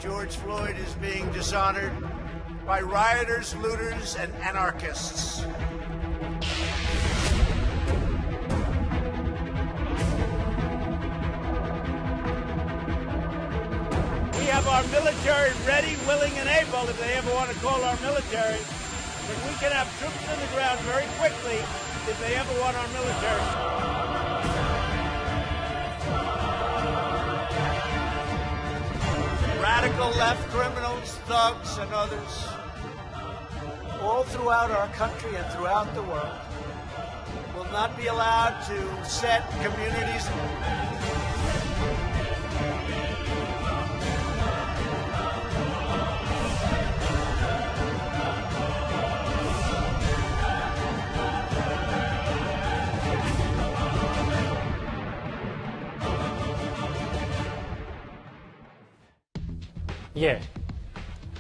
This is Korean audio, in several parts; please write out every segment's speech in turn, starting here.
George Floyd is being dishonored by rioters, looters, and anarchists. We have our military ready, willing, and able, if they ever want to call our military. But we can have troops on the ground very quickly if they ever want our military. Radical left criminals, thugs, and others, all throughout our country and throughout the world, will not be allowed to set communities. 예,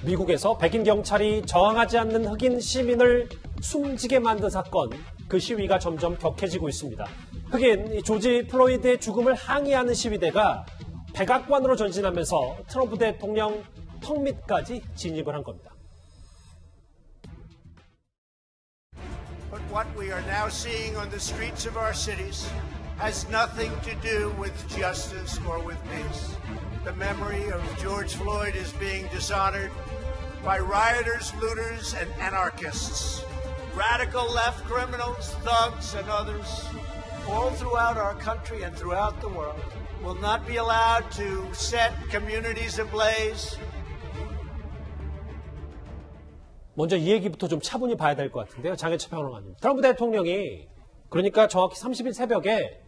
미국에서 백인 경찰이 저항하지 않는 흑인 시민을 숨지게 만든 사건, 그 시위가 점점 격해지고 있습니다. 흑인 조지 플로이드의 죽음을 항의하는 시위대가 백악관으로 전진하면서 트럼프 대통령 턱 밑까지 진입을 한 겁니다. But what we are now seeing on the streets of our cities has nothing to do with justice or with peace. The memory of George Floyd is being dishonored by rioters, looters, and anarchists. Radical left criminals, thugs, and others, all throughout our country and throughout the world, will not be allowed to set communities ablaze. 먼저 이 얘기부터 좀 차분히 봐야 될 것 같은데요. 장혜철 평론가님. 트럼프 대통령이 그러니까 정확히 30일 새벽에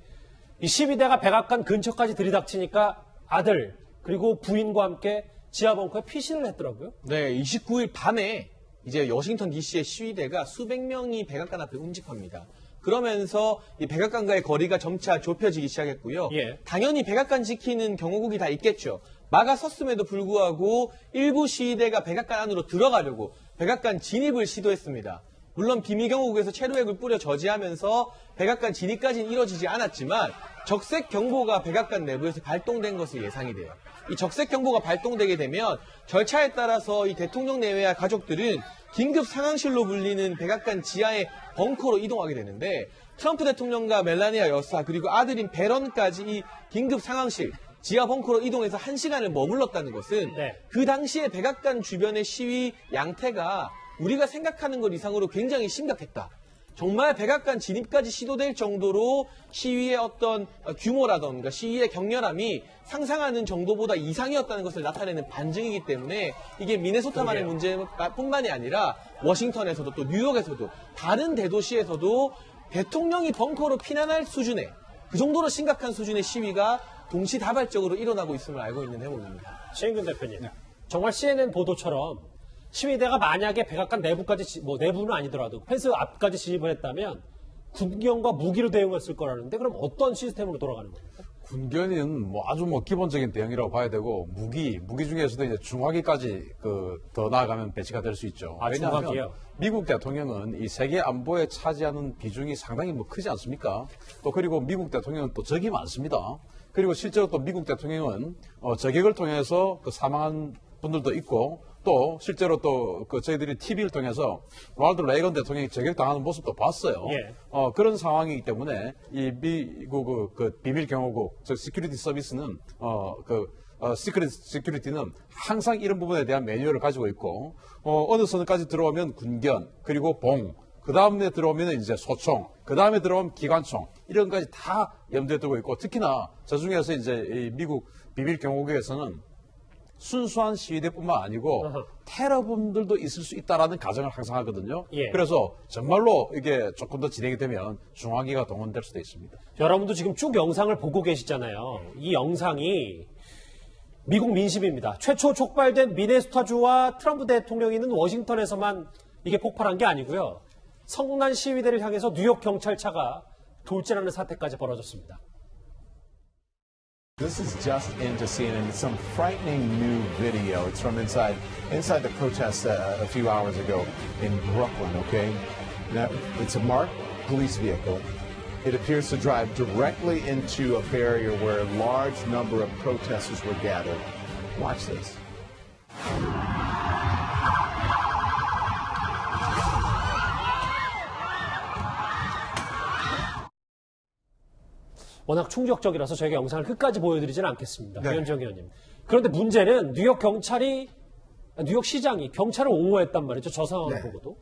이 시위대가 백악관 근처까지 들이닥치니까 아들 그리고 부인과 함께 지하 벙커에 피신을 했더라고요. 네, 29일 밤에 이제 워싱턴 DC의 시위대가 수백 명이 백악관 앞에 운집합니다. 그러면서 이 백악관과의 거리가 점차 좁혀지기 시작했고요. 예. 당연히 백악관 지키는 경호국이 다 있겠죠. 막아섰음에도 불구하고 일부 시위대가 백악관 안으로 들어가려고 백악관 진입을 시도했습니다. 물론 비밀경호국에서 체류액을 뿌려 저지하면서 백악관 진입까지는 이뤄지지 않았지만 적색 경보가 백악관 내부에서 발동된 것이 예상이 돼요. 이 적색 경보가 발동되게 되면 절차에 따라서 이 대통령 내외와 가족들은 긴급 상황실로 불리는 백악관 지하의 벙커로 이동하게 되는데 트럼프 대통령과 멜라니아 여사 그리고 아들인 베런까지 이 긴급 상황실 지하 벙커로 이동해서 1시간을 머물렀다는 것은 네. 그 당시에 백악관 주변의 시위 양태가 우리가 생각하는 것 이상으로 굉장히 심각했다. 정말 백악관 진입까지 시도될 정도로 시위의 어떤 규모라던가 시위의 격렬함이 상상하는 정도보다 이상이었다는 것을 나타내는 반증이기 때문에 이게 미네소타만의 문제뿐만이 아니라 워싱턴에서도 또 뉴욕에서도 다른 대도시에서도 대통령이 벙커로 피난할 수준의 그 정도로 심각한 수준의 시위가 동시다발적으로 일어나고 있음을 알고 있는 대목입니다. 최인근 대표님, 정말 CNN 보도처럼 시위대가 만약에 백악관 내부까지, 내부는 아니더라도 펜스 앞까지 진입을 했다면 군경과 무기로 대응했을 거라는데 그럼 어떤 시스템으로 돌아가는 겁니까? 군견은 아주 기본적인 대응이라고 봐야 되고 무기 중에서도 이제 중화기까지 더 나아가면 배치가 될 수 있죠. 아, 왜냐하면 중화기요? 미국 대통령은 이 세계 안보에 차지하는 비중이 상당히 크지 않습니까? 또 그리고 미국 대통령은 또 적이 많습니다. 그리고 실제로 또 미국 대통령은 저격을 통해서 사망한 분들도 있고 또 실제로 또 저희들이 TV를 통해서 로널드 레이건 대통령이 저격당하는 모습도 봤어요. 예. 그런 상황이기 때문에 이 미국 비밀 경호국 즉 시큐리티 서비스는 시큐리티는 항상 이런 부분에 대한 매뉴얼을 가지고 있고 어느 선까지 들어오면 군견 그리고 봉 그 다음에 들어오면 이제 소총 그 다음에 들어오면 기관총 이런 것까지 다 염두에 두고 있고 특히나 저 중에서 이제 이 미국 비밀 경호국에서는 순수한 시위대뿐만 아니고 테러범들도 있을 수 있다라는 가정을 항상 하거든요. 예. 그래서 정말로 이게 조금 더 진행이 되면 중화기가 동원될 수도 있습니다. 여러분도 지금 쭉 영상을 보고 계시잖아요. 이 영상이 미국 민심입니다. 최초 촉발된 미네소타주와 트럼프 대통령이 있는 워싱턴에서만 이게 폭발한 게 아니고요. 성난 시위대를 향해서 뉴욕 경찰차가 돌진하는 사태까지 벌어졌습니다. This is just into CNN. It's some frightening new video. It's from inside the protest a few hours ago in Brooklyn, okay? Now, it's a marked police vehicle. It appears to drive directly into a barrier where a large number of protesters were gathered. Watch this. 워낙 충격적이라서 저희가 영상을 끝까지 보여드리지는 않겠습니다. 네. 유현정 의원님. 그런데 문제는 뉴욕 시장이 경찰을 옹호했단 말이죠. 저 상황을 네. 보고도.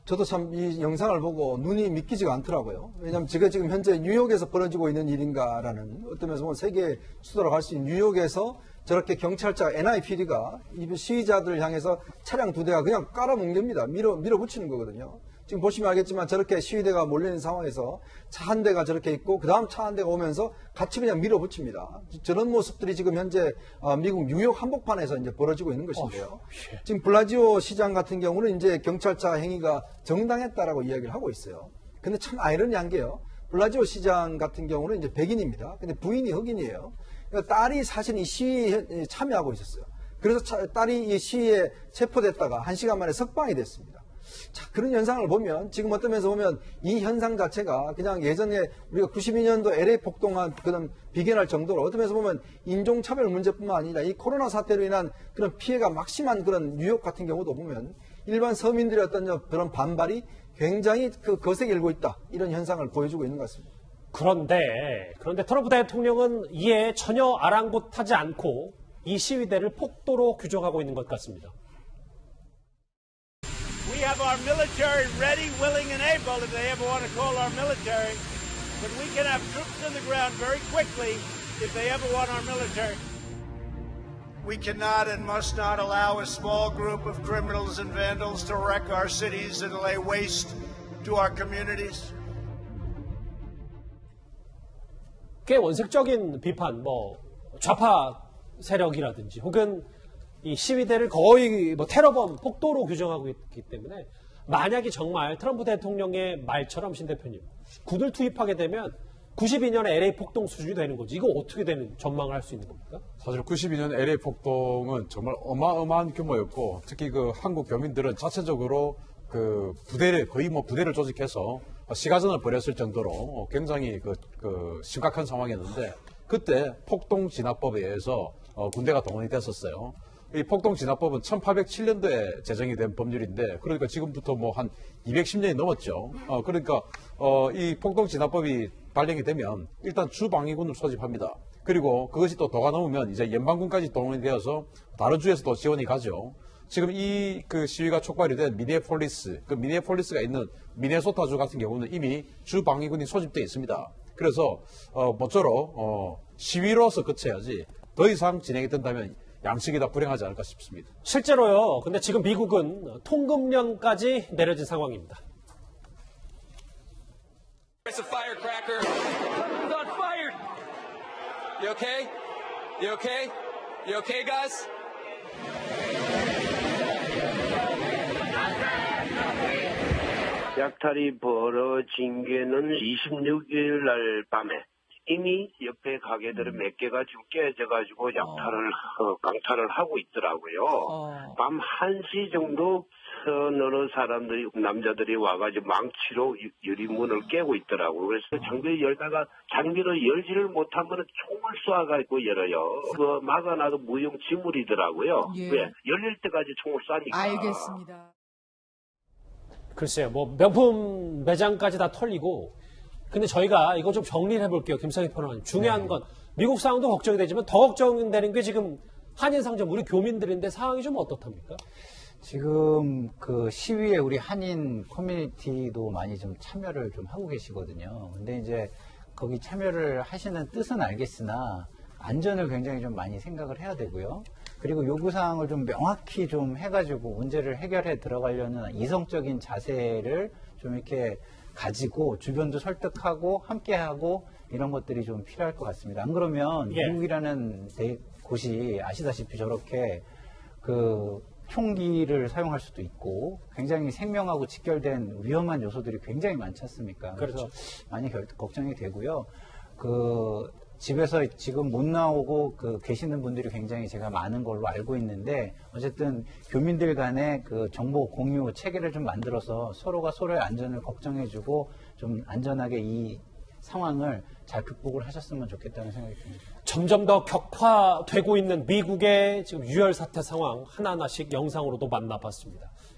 저도 참 이 영상을 보고 눈이 믿기지가 않더라고요. 왜냐하면 제가 지금 현재 뉴욕에서 벌어지고 있는 일인가라는 어떤 면에서 보면 세계 수도로 갈 수 있는 뉴욕에서 저렇게 경찰차 NIPD가 이 시위자들을 향해서 차량 2대가 그냥 깔아뭉갭니다. 밀어붙이는 거거든요. 지금 보시면 알겠지만 저렇게 시위대가 몰려있는 상황에서 차 한 대가 저렇게 있고 그 다음 차 한 대가 오면서 같이 그냥 밀어붙입니다. 저런 모습들이 지금 현재 미국 뉴욕 한복판에서 이제 벌어지고 있는 것인데요. 지금 블라지오 시장 같은 경우는 이제 경찰차 행위가 정당했다라고 이야기를 하고 있어요. 근데 참 아이러니한 게요. 블라지오 시장 같은 경우는 이제 백인입니다. 근데 부인이 흑인이에요. 그러니까 딸이 사실 이 시위에 참여하고 있었어요. 그래서 딸이 이 시위에 체포됐다가 1시간 만에 석방이 됐습니다. 자, 그런 현상을 보면 지금 어떤 면에서 보면 이 현상 자체가 그냥 예전에 우리가 92년도 LA 폭동한 그런 비견할 정도로 어떤 면에서 보면 인종차별 문제뿐만 아니라 이 코로나 사태로 인한 그런 피해가 막심한 그런 뉴욕 같은 경우도 보면 일반 서민들의 어떤 그런 반발이 굉장히 거세게 일고 있다. 이런 현상을 보여주고 있는 것 같습니다. 그런데 트럼프 대통령은 이에 전혀 아랑곳하지 않고 이 시위대를 폭도로 규정하고 있는 것 같습니다. We have our military ready, willing, and able if they ever want to call our military. But we can have troops in the ground very quickly if they ever want our military. We cannot and must not allow a small group of criminals and vandals to wreck our cities and lay waste to our communities. 꽤 원색적인 비판, 좌파 세력이라든지 혹은 이 시위대를 거의 테러범, 폭도로 규정하고 있기 때문에 만약에 정말 트럼프 대통령의 말처럼 신 대표님 군을 투입하게 되면 92년에 LA 폭동 수준이 되는 거지. 이거 어떻게 되는 전망을 할 수 있는 겁니까? 사실 92년 LA 폭동은 정말 어마어마한 규모였고 특히 그 한국 교민들은 자체적으로 그 부대를 거의 부대를 조직해서 시가전을 벌였을 정도로 굉장히 심각한 상황이었는데 그때 폭동 진압법에 의해서 군대가 동원이 됐었어요. 이 폭동 진압법은 1807년도에 제정이 된 법률인데 그러니까 지금부터 한 210년이 넘었죠. 그러니까 이 폭동 진압법이 발령이 되면 일단 주방위군을 소집합니다. 그리고 그것이 또 도가 넘으면 이제 연방군까지 동원이 되어서 다른 주에서도 지원이 가죠. 지금 이 시위가 촉발이 된 미네폴리스가 있는 미네소타주 같은 경우는 이미 주방위군이 소집되어 있습니다. 그래서 모쪼록 시위로서 그쳐야지 더 이상 진행이 된다면 양측이 다 불행하지 않을까 싶습니다. 실제로요. 근데 지금 미국은 통금령까지 내려진 상황입니다. It's a firecracker. It's on fire. You okay? You okay? You okay, guys? 약탈이 벌어진 게는 26일 날 밤에 이미 옆에 가게들은 몇 개가 지금 깨져가지고 강탈을 하고 있더라고요. 밤 1시 정도 서너 사람들이, 남자들이 와가지고 망치로 유리문을 깨고 있더라고요. 그래서 장비를 열다가 장비를 열지를 못하면 총을 쏘아가지고 열어요. 그거 막아놔도 무용지물이더라고요. 예. 왜? 열릴 때까지 총을 쏴니까. 알겠습니다. 글쎄요. 명품 매장까지 다 털리고 근데 저희가 이거 좀 정리를 해볼게요. 김상희 평론가님. 중요한 건 미국 상황도 걱정이 되지만 더 걱정되는 게 지금 한인상점 우리 교민들인데 상황이 좀 어떻답니까? 지금 그 시위에 우리 한인 커뮤니티도 많이 좀 참여를 좀 하고 계시거든요. 근데 이제 거기 참여를 하시는 뜻은 알겠으나 안전을 굉장히 좀 많이 생각을 해야 되고요. 그리고 요구사항을 좀 명확히 좀 해가지고 문제를 해결해 들어가려는 이성적인 자세를 좀 이렇게 가지고 주변도 설득하고 함께하고 이런 것들이 좀 필요할 것 같습니다. 안 그러면 미국이라는 곳이 아시다시피 저렇게 총기를 사용할 수도 있고 굉장히 생명하고 직결된 위험한 요소들이 굉장히 많지 않습니까? 그래서 많이 걱정이 되고요. 집에서 지금 못 나오고 계시는 분들이 굉장히 제가 많은 걸로 알고 있는데 어쨌든 교민들 간의 정보 공유 체계를 좀 만들어서 서로가 서로의 안전을 걱정해주고 좀 안전하게 이 상황을 잘 극복을 하셨으면 좋겠다는 생각이 듭니다. 점점 더 격화되고 있는 미국의 지금 유혈 사태 상황 하나하나씩 영상으로도 만나봤습니다.